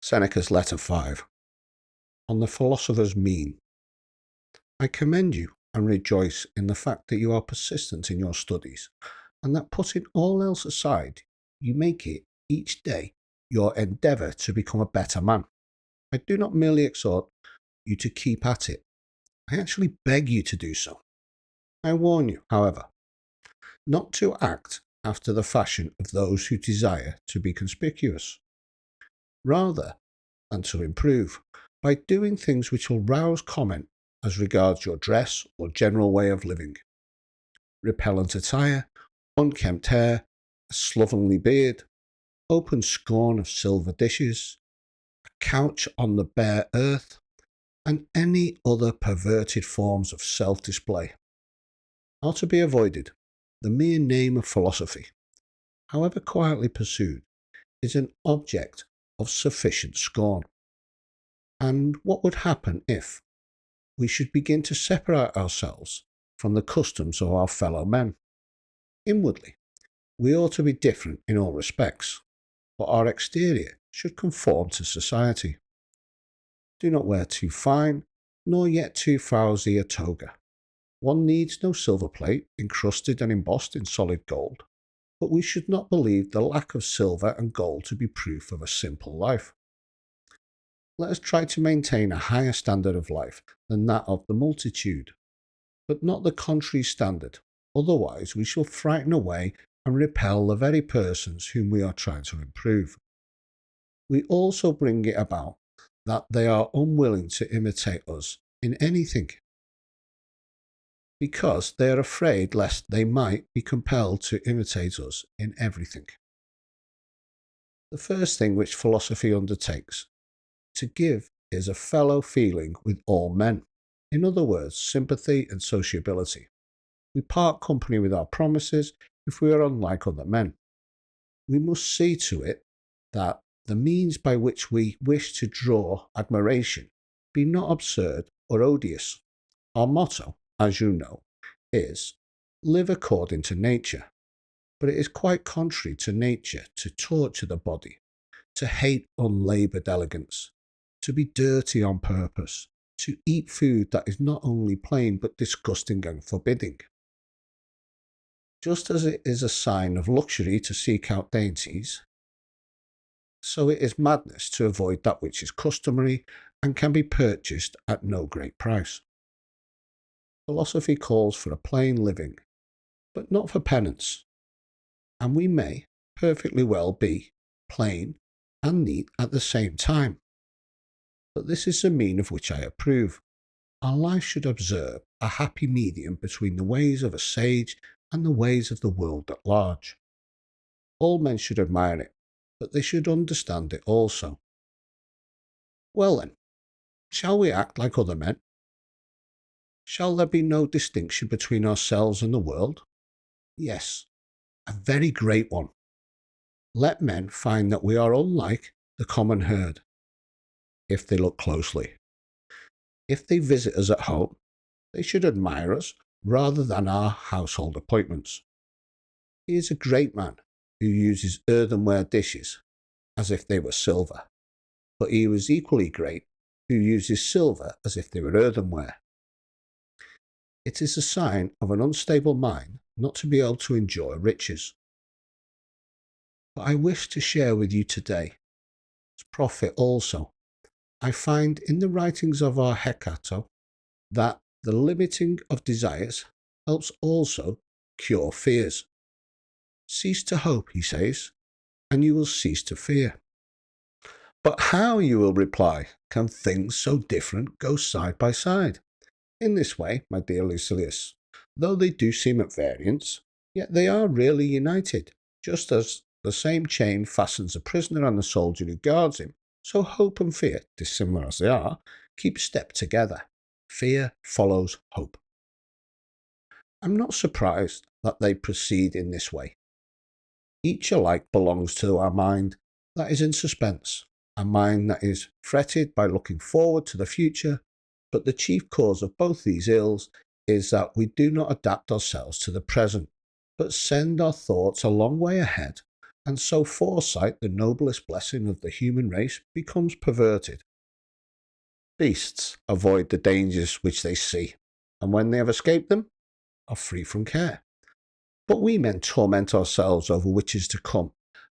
Seneca's Letter 5, on the philosopher's mean. I commend you and rejoice in the fact that you are persistent in your studies, and that putting all else aside, you make it, each day, your endeavour to become a better man. I do not merely exhort you to keep at it, I actually beg you to do so. I warn you, however, not to act after the fashion of those who desire to be conspicuous. Rather, and to improve, by doing things which will rouse comment as regards your dress or general way of living. Repellent attire, unkempt hair, a slovenly beard, open scorn of silver dishes, a couch on the bare earth, and any other perverted forms of self-display are to be avoided. The mere name of philosophy, however quietly pursued, is an object of sufficient scorn. And what would happen if we should begin to separate ourselves from the customs of our fellow men? Inwardly, we ought to be different in all respects, but our exterior should conform to society. Do not wear too fine, nor yet too frowsy a toga. One needs no silver plate encrusted and embossed in solid gold, but we should not believe the lack of silver and gold to be proof of a simple life. Let us try to maintain a higher standard of life than that of the multitude, but not the contrary standard, otherwise we shall frighten away and repel the very persons whom we are trying to improve. We also bring it about that they are unwilling to imitate us in anything, because they are afraid lest they might be compelled to imitate us in everything. The first thing which philosophy undertakes to give is a fellow feeling with all men, in other words, sympathy and sociability. We part company with our promises if we are unlike other men. We must see to it that the means by which we wish to draw admiration be not absurd or odious. Our motto, as you know, is live according to nature, but it is quite contrary to nature to torture the body, to hate unlaboured elegance, to be dirty on purpose, to eat food that is not only plain but disgusting and forbidding. Just as it is a sign of luxury to seek out dainties, so it is madness to avoid that which is customary and can be purchased at no great price. Philosophy calls for a plain living, but not for penance, and we may perfectly well be plain and neat at the same time. But this is the mean of which I approve. Our life should observe a happy medium between the ways of a sage and the ways of the world at large. All men should admire it, but they should understand it also. Well then, shall we act like other men? Shall there be no distinction between ourselves and the world? Yes, a very great one. Let men find that we are unlike the common herd, if they look closely. If they visit us at home, they should admire us rather than our household appointments. He is a great man who uses earthenware dishes as if they were silver, but he was equally great who uses silver as if they were earthenware. It is a sign of an unstable mind not to be able to enjoy riches. But I wish to share with you today, as profit also, I find in the writings of our Hecato that the limiting of desires helps also cure fears. Cease to hope, he says, and you will cease to fear. But how, you will reply, can things so different go side by side? In this way, my dear Lucilius, though they do seem at variance, yet they are really united, just as the same chain fastens a prisoner and the soldier who guards him. So hope and fear, dissimilar as they are, keep step together. Fear follows hope. I'm not surprised that they proceed in this way. Each alike belongs to our mind that is in suspense, a mind that is fretted by looking forward to the future, but the chief cause of both these ills is that we do not adapt ourselves to the present, but send our thoughts a long way ahead And so foresight, the noblest blessing of the human race, becomes perverted. Beasts avoid the dangers which they see, and when they have escaped them, are free from care. But we men torment ourselves over which is to come,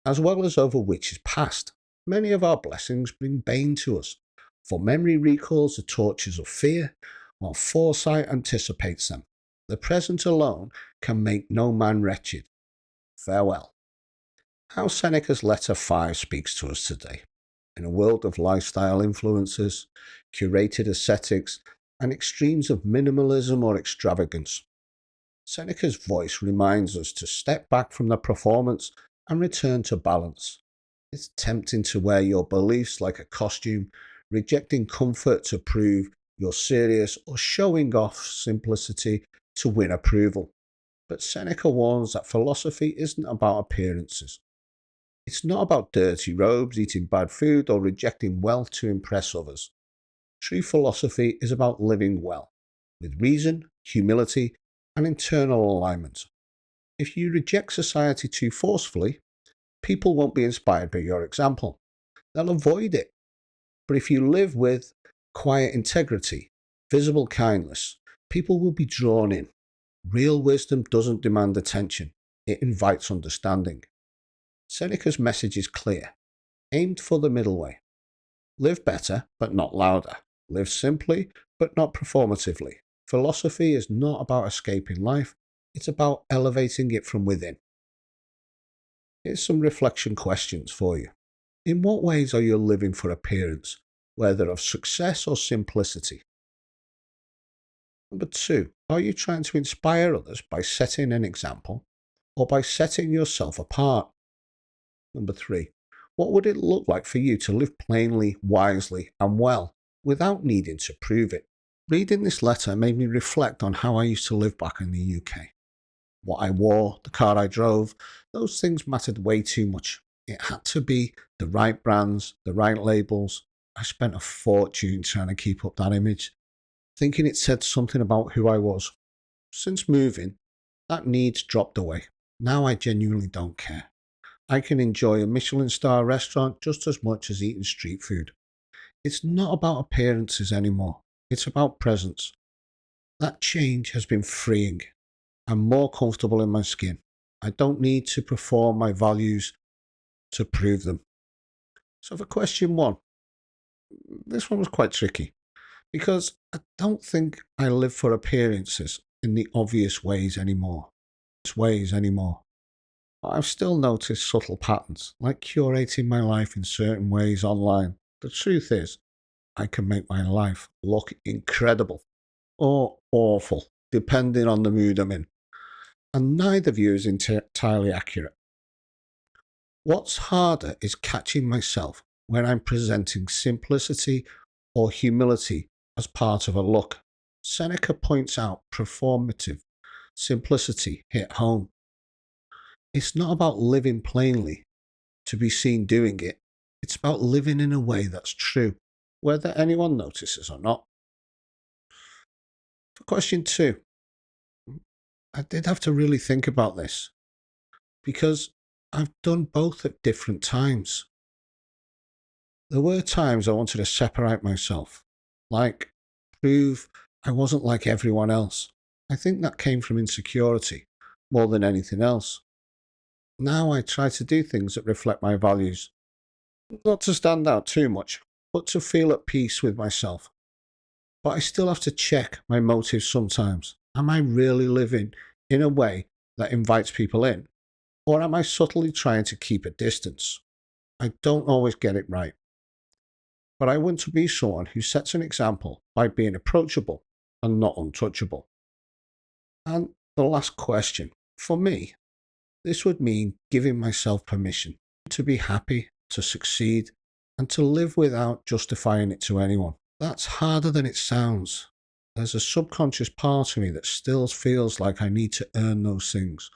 as well as over which is past. Many of our blessings bring bane to us, for memory recalls the tortures of fear, while foresight anticipates them. The present alone can make no man wretched. Farewell. How Seneca's letter 5 speaks to us today. In a world of lifestyle influences, curated ascetics, and extremes of minimalism or extravagance, Seneca's voice reminds us to step back from the performance and return to balance. It's tempting to wear your beliefs like a costume, rejecting comfort to prove you're serious or showing off simplicity to win approval. But Seneca warns that philosophy isn't about appearances. It's not about dirty robes, eating bad food, or rejecting wealth to impress others. True philosophy is about living well, with reason, humility, and internal alignment. If you reject society too forcefully, people won't be inspired by your example. They'll avoid it. But if you live with quiet integrity, visible kindness, people will be drawn in. Real wisdom doesn't demand attention, it invites understanding. Seneca's message is clear, aimed for the middle way. Live better, but not louder. Live simply, but not performatively. Philosophy is not about escaping life, it's about elevating it from within. Here's some reflection questions for you. In what ways are you living for appearance, whether of success or simplicity? Number 2, are you trying to inspire others by setting an example or by setting yourself apart? Number 3, what would it look like for you to live plainly, wisely, and well without needing to prove it? Reading this letter made me reflect on how I used to live back in the UK. What I wore, the car I drove, those things mattered way too much. It had to be the right brands, the right labels. I spent a fortune trying to keep up that image, thinking it said something about who I was. Since moving, that need's dropped away. Now I genuinely don't care. I can enjoy a Michelin star restaurant just as much as eating street food. It's not about appearances anymore. It's about presence. That change has been freeing. I'm more comfortable in my skin. I don't need to perform my values to prove them. So for question 1, this one was quite tricky because I don't think I live for appearances in the obvious ways anymore. I've still noticed subtle patterns, like curating my life in certain ways online. The truth is, I can make my life look incredible or awful, depending on the mood I'm in. And neither view is entirely accurate. What's harder is catching myself when I'm presenting simplicity or humility as part of a look. Seneca points out performative simplicity hit home. It's not about living plainly to be seen doing it. It's about living in a way that's true, whether anyone notices or not. For question 2, I did have to really think about this because I've done both at different times. There were times I wanted to separate myself, like prove I wasn't like everyone else. I think that came from insecurity more than anything else. Now I try to do things that reflect my values, not to stand out too much, but to feel at peace with myself. But I still have to check my motives sometimes. Am I really living in a way that invites people in? Or am I subtly trying to keep a distance? I don't always get it right. But I want to be someone who sets an example by being approachable and not untouchable. And the last question, for me, this would mean giving myself permission to be happy, to succeed, and to live without justifying it to anyone. That's harder than it sounds. There's a subconscious part of me that still feels like I need to earn those things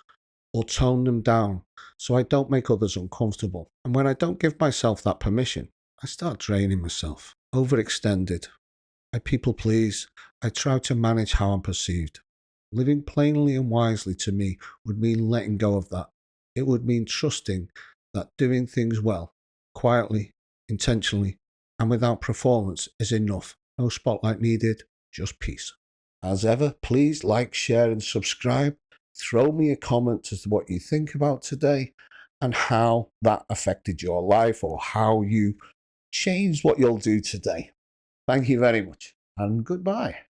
or tone them down so I don't make others uncomfortable. And when I don't give myself that permission, I start draining myself, overextended. I people please. I try to manage how I'm perceived. Living plainly and wisely to me would mean letting go of that. It would mean trusting that doing things well, quietly, intentionally, and without performance is enough. No spotlight needed, just peace. As ever, please like, share, and subscribe. Throw me a comment as to what you think about today and how that affected your life or how you changed what you'll do today. Thank you very much, and goodbye.